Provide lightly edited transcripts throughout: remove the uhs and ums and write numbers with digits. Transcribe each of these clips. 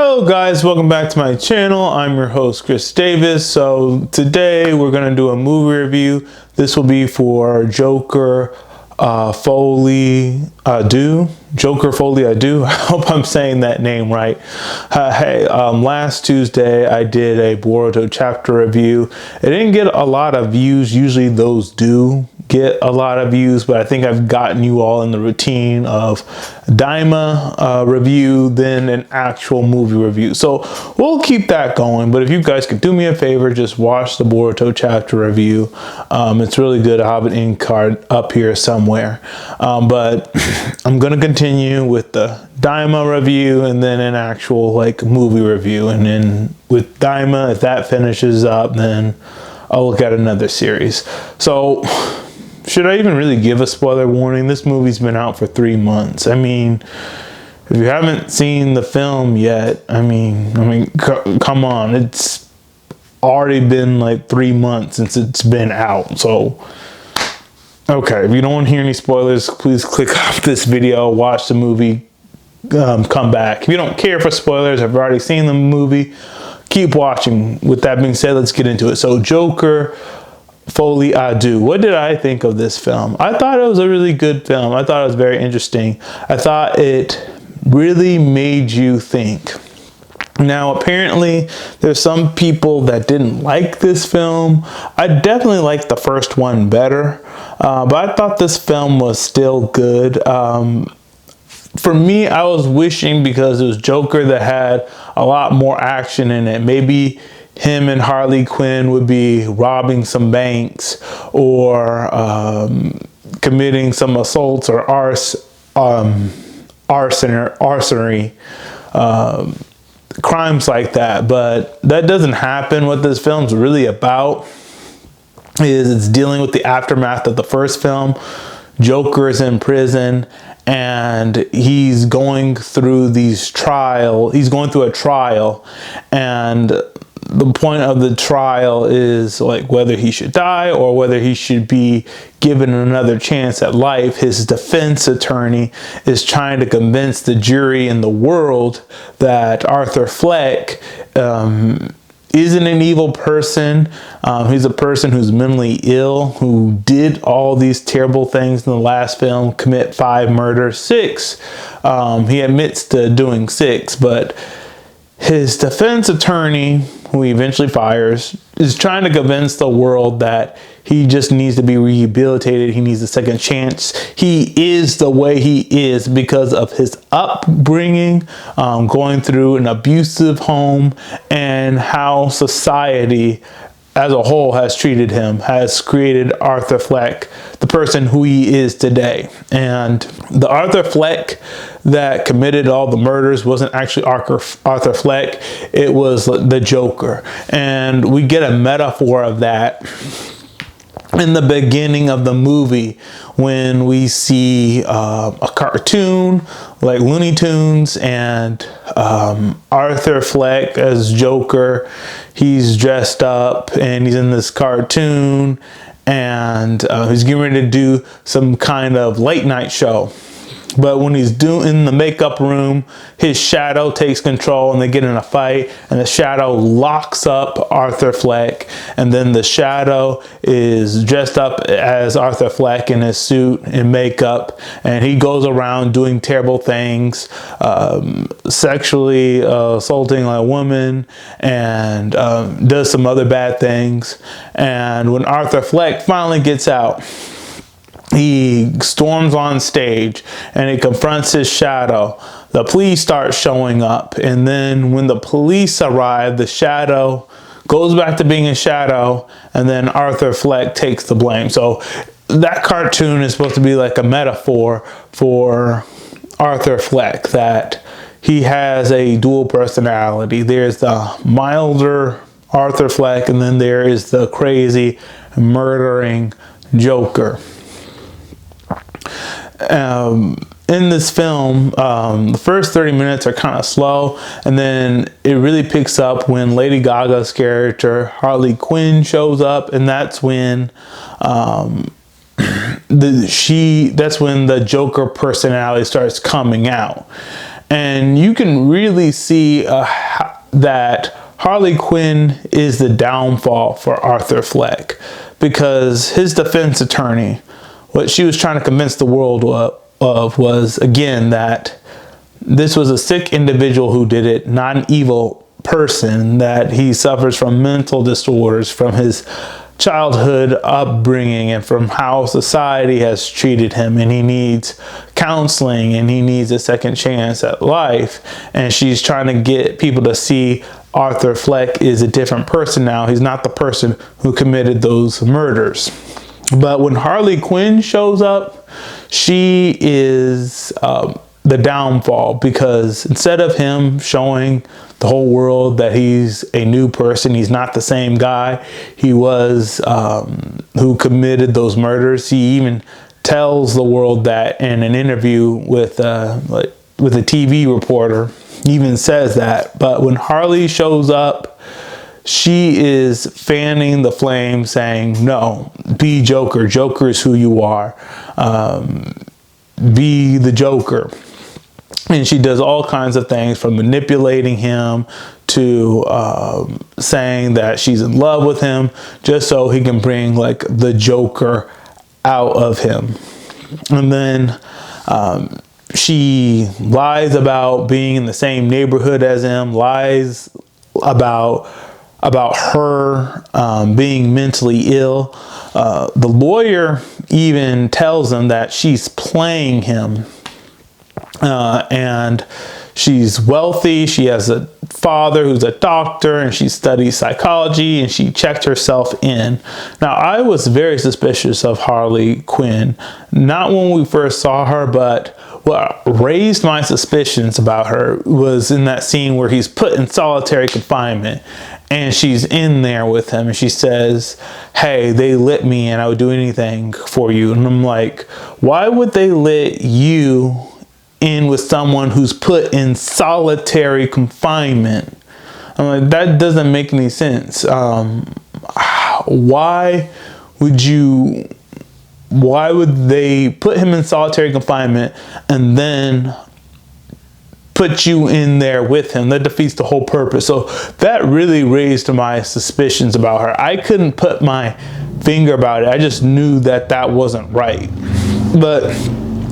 Hello guys, welcome back to my channel. I'm your host Chris Davis. So today we're going to do a movie review. This will be for Joker Folie, Deux. Joker Folie, Deux. I hope I'm saying that name right. Last Tuesday I did a Boruto chapter review. It didn't get a lot of views. Usually those do get a lot of views, but I think I've gotten you all in the routine of Daima review, then an actual movie review. So we'll keep that going. But if you guys could do me a favor, just watch the Boruto chapter review. It's really good. I have an end card up here somewhere. But I'm gonna continue with the Daima review and then an actual like movie review. And then with Daima, if that finishes up, then I'll look at another series. So should I even really give a spoiler warning? This movie's been out for 3 months. I mean, if you haven't seen the film yet, I mean, come on. It's already been like 3 months since it's been out. So, okay, if you don't want to hear any spoilers, please click off this video, watch the movie, come back. If you don't care for spoilers, I've already seen the movie, keep watching. With that being said, let's get into it. So, Joker Folie, Deux. What did I think of this film? I thought it was a really good film. I thought it was very interesting. I thought it really made you think. Now, apparently, there's some people that didn't like this film. I definitely liked the first one better, but I thought this film was still good. For me, I was wishing, because it was Joker that had a lot more action in it, maybe him and Harley Quinn would be robbing some banks or committing some assaults or arsonery, crimes like that. But that doesn't happen. What this film's really about is it's dealing with the aftermath of the first film. Joker is in prison and he's going through a trial, and the point of the trial is like whether he should die or whether he should be given another chance at life. His defense attorney is trying to convince the jury and the world that Arthur Fleck isn't an evil person. He's a person who's mentally ill, who did all these terrible things in the last film, commit 5 murders, 6. He admits to doing 6, but his defense attorney, who he eventually fires, is trying to convince the world that he just needs to be rehabilitated. He needs a second chance. He is the way he is because of his upbringing, going through an abusive home, and how society as a whole has treated him, has created Arthur Fleck, the person who he is today. And the Arthur Fleck that committed all the murders wasn't actually Arthur Fleck, it was the Joker. And we get a metaphor of that in the beginning of the movie when we see a cartoon like Looney Tunes and Arthur Fleck as Joker. He's dressed up and he's in this cartoon, and he's getting ready to do some kind of late night show. But when he's in the makeup room, his shadow takes control and they get in a fight, and the shadow locks up Arthur Fleck, and then the shadow is dressed up as Arthur Fleck in his suit and makeup, and he goes around doing terrible things, sexually assaulting a woman, and does some other bad things. And when Arthur Fleck finally gets out, he storms on stage and he confronts his shadow. The police start showing up, and then when the police arrive, the shadow goes back to being a shadow, and then Arthur Fleck takes the blame. So that cartoon is supposed to be like a metaphor for Arthur Fleck, that he has a dual personality. There's the milder Arthur Fleck, and then there is the crazy murdering Joker. In this film, the first 30 minutes are kind of slow, and then it really picks up when Lady Gaga's character Harley Quinn shows up, and that's when that's when the Joker personality starts coming out. And you can really see that Harley Quinn is the downfall for Arthur Fleck, because his defense attorney, what she was trying to convince the world of was, again, that this was a sick individual who did it, not an evil person, that he suffers from mental disorders from his childhood upbringing and from how society has treated him, and he needs counseling and he needs a second chance at life. And she's trying to get people to see Arthur Fleck is a different person now. He's not the person who committed those murders. But when Harley Quinn shows up, she is the downfall, because instead of him showing the whole world that he's a new person, he's not the same guy he was who committed those murders. He even tells the world that in an interview with a TV reporter. He even says that. But when Harley shows up, she is fanning the flame, saying, no, be Joker. Joker is who you are. Be the Joker. And she does all kinds of things, from manipulating him to saying that she's in love with him, just so he can bring like the Joker out of him. And then she lies about being in the same neighborhood as him, lies about her being mentally ill. The lawyer even tells him that she's playing him. And she's wealthy. She has a father who's a doctor, and she studies psychology, and she checked herself in. Now, I was very suspicious of Harley Quinn, not when we first saw her, but what raised my suspicions about her was in that scene where he's put in solitary confinement, and she's in there with him, and she says, hey, they lit me and I would do anything for you. And I'm like, why would they let you in with someone who's put in solitary confinement? I'm like, that doesn't make any sense. Why would they put him in solitary confinement and then put you in there with him? That defeats the whole purpose. So that really raised my suspicions about her. I couldn't put my finger about it. I just knew that that wasn't right. But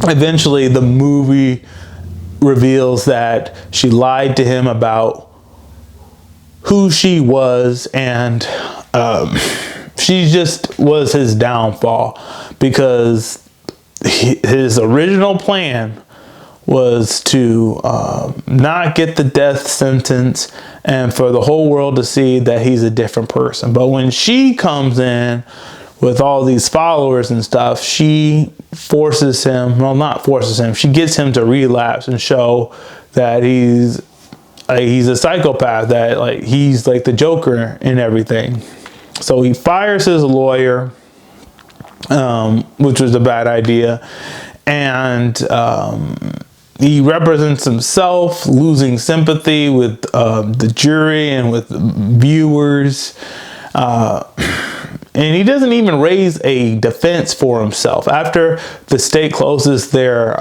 eventually the movie reveals that she lied to him about who she was, and she just was his downfall, because his original plan was to not get the death sentence and for the whole world to see that he's a different person. But when she comes in with all these followers and stuff, she forces him, well, not forces him, she gets him to relapse and show that he's a psychopath, that like he's like the Joker and everything. So he fires his lawyer, which was a bad idea, and he represents himself, losing sympathy with the jury and with theviewers. And he doesn't even raise a defense for himself. After the state closes their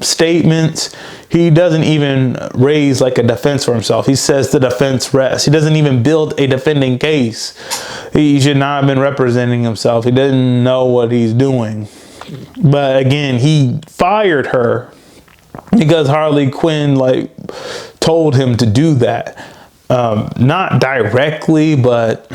statements, he doesn't even raise like a defense for himself. He says the defense rests. He doesn't even build a defending case. He should not have been representing himself. He doesn't know what he's doing. But again, he fired her because Harley Quinn like told him to do that. Not directly, but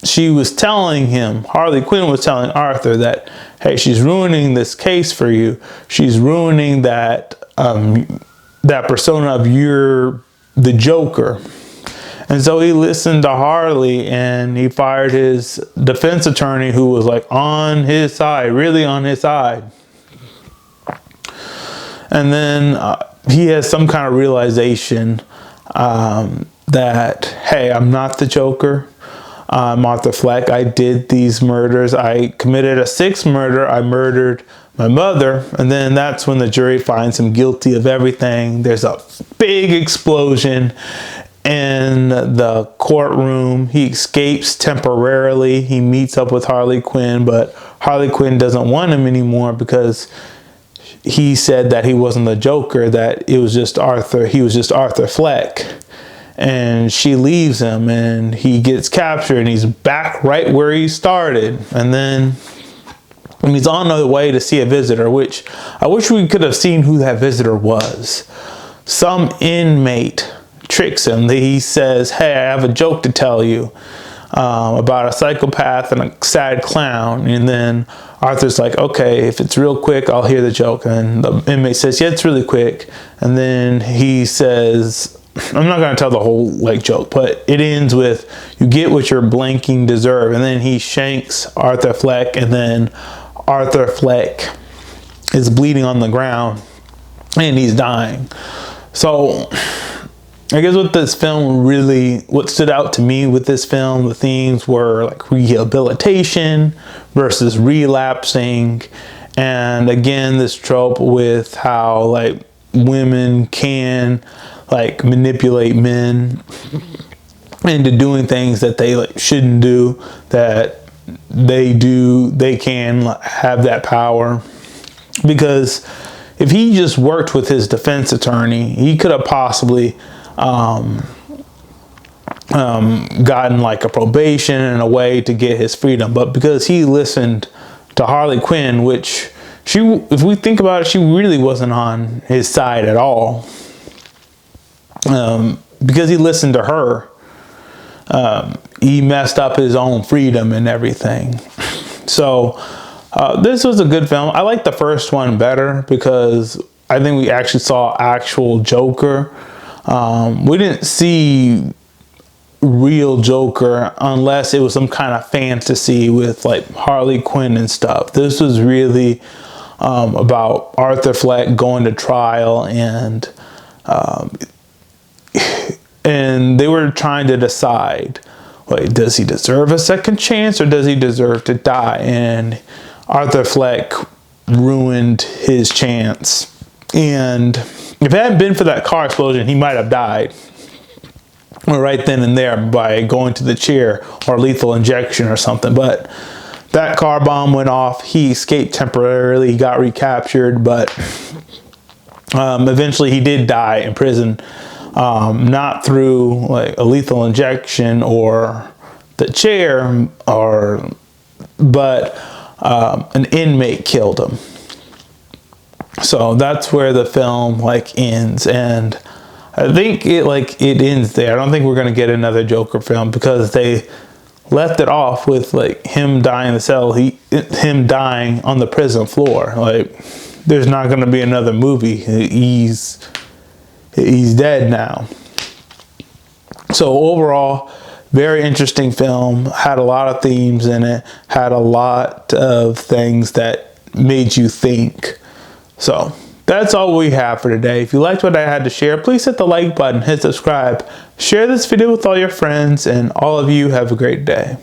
she was telling him, Harley Quinn was telling Arthur that, hey, she's ruining this case for you. She's ruining that that persona of you're the Joker. And so he listened to Harley, and he fired his defense attorney, who was like on his side, really on his side. And then he has some kind of realization that, hey, I'm not the Joker. I'm Arthur Fleck. I did these murders. I committed a sixth murder. I murdered my mother. And then that's when the jury finds him guilty of everything. There's a big explosion in the courtroom. He escapes temporarily. He meets up with Harley Quinn, but Harley Quinn doesn't want him anymore because he said that he wasn't the Joker, that it was just Arthur. He was just Arthur Fleck. And she leaves him, and he gets captured, and he's back right where he started. And then he's on the way to see a visitor, which I wish we could have seen who that visitor was. Some inmate tricks him. He says, "Hey, I have a joke to tell you about a psychopath and a sad clown." And then Arthur's like, "Okay, if it's real quick, I'll hear the joke." And the inmate says, "Yeah, it's really quick." And then he says, I'm not going to tell the whole joke, but it ends with, "You get what you're blanking deserve." And then he shanks Arthur Fleck, and then Arthur Fleck is bleeding on the ground and he's dying. So I guess with this film, really what stood out to me with this film, the themes were like rehabilitation versus relapsing. And again, this trope with how like women can like manipulate men into doing things that they like shouldn't do, that they can have that power. Because if he just worked with his defense attorney, he could have possibly gotten like a probation and a way to get his freedom. But because he listened to Harley Quinn, which if we think about it, she really wasn't on his side at all. Because he listened to her, he messed up his own freedom and everything. So this was a good film. I like the first one better because I think we actually saw actual Joker. We didn't see real Joker unless it was some kind of fantasy with like Harley Quinn and stuff. This was really about Arthur Fleck going to trial, and they were trying to decide, like, does he deserve a second chance or does he deserve to die? And Arthur Fleck ruined his chance. And if it hadn't been for that car explosion, he might have died right then and there by going to the chair or lethal injection or something. But that car bomb went off. He escaped temporarily. He got recaptured, but eventually he did die in prison. Not through like a lethal injection or the chair, but an inmate killed him. So that's where the film like ends, and I think it ends there. I don't think we're gonna get another Joker film because they left it off with like him dying in the cell, him dying on the prison floor. Like, there's not gonna be another movie. He's dead now. So overall, very interesting film. Had a lot of themes in it. Had a lot of things that made you think. So that's all we have for today. If you liked what I had to share, please hit the like button, hit subscribe, share this video with all your friends, and all of you have a great day.